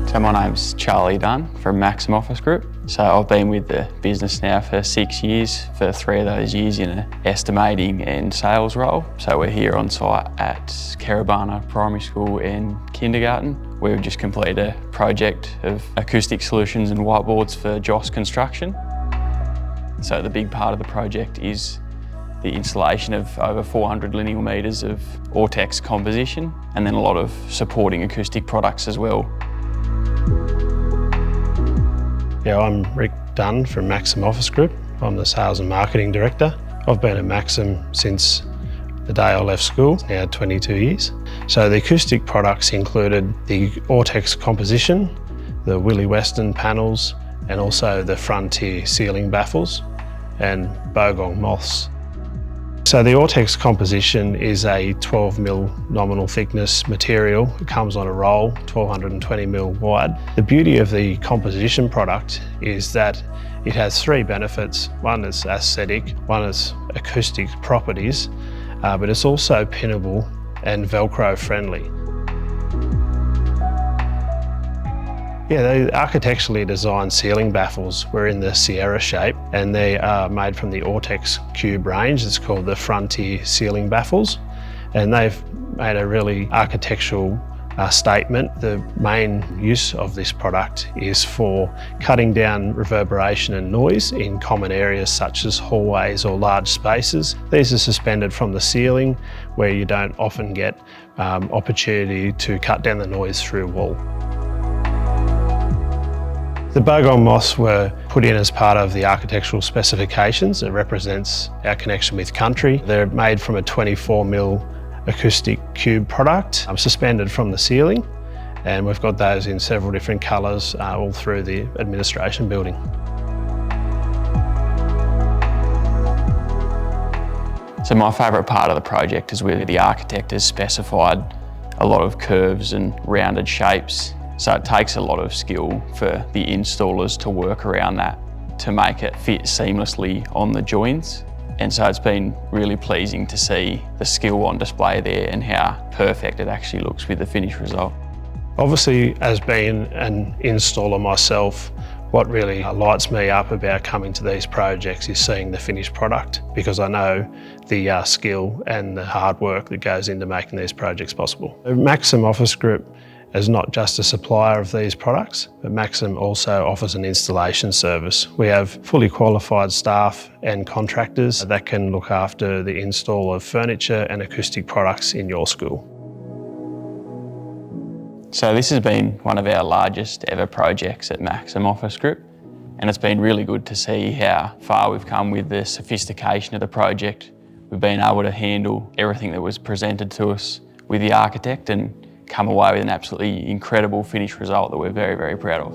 So my name's Charlie Dunn from Maxim Office Group. So I've been with the business now for 6 years, for 3 of those years in an estimating and sales role. So we're here on site at Kerribana Primary School and Kindergarten. We've just completed a project of acoustic solutions and whiteboards for Joss Construction. So the big part of the project is the installation of over 400 lineal metres of Ortex composition and then a lot of supporting acoustic products as well. Yeah, I'm Rick Dunn from Maxim Office Group. I'm the Sales and Marketing Director. I've been at Maxim since the day I left school, now 22 years. So the acoustic products included the Ortex composition, the Willie Weston panels, and also the Frontier ceiling baffles and Bogong moths. So the Ortex composition is a 12mm nominal thickness material. It comes on a roll, 1220mm wide. The beauty of the composition product is that it has 3 benefits. One is aesthetic, one is acoustic properties, but it's also pinnable and Velcro friendly. Yeah, the architecturally designed ceiling baffles were in the Sierra shape and they are made from the Ortex cube range. It's called the Frontier ceiling baffles and they've made a really architectural statement. The main use of this product is for cutting down reverberation and noise in common areas such as hallways or large spaces. These are suspended from the ceiling where you don't often get opportunity to cut down the noise through a wall. The Bogong moths were put in as part of the architectural specifications. It represents our connection with country. They're made from a 24mm acoustic cube product, suspended from the ceiling, and we've got those in several different colours all through the administration building. So my favourite part of the project is where the architect has specified a lot of curves and rounded shapes. So it takes a lot of skill for the installers to work around that to make it fit seamlessly on the joints. And so it's been really pleasing to see the skill on display there and how perfect it actually looks with the finished result. Obviously, as being an installer myself, what really lights me up about coming to these projects is seeing the finished product, because I know the skill and the hard work that goes into making these projects possible. The Maxim Office Group is not just a supplier of these products, but Maxim also offers an installation service. We have fully qualified staff and contractors that can look after the install of furniture and acoustic products in your school. So this has been one of our largest ever projects at Maxim Office Group, and it's been really good to see how far we've come with the sophistication of the project. We've been able to handle everything that was presented to us with the architect and come away with an absolutely incredible finished result that we're very, very proud of.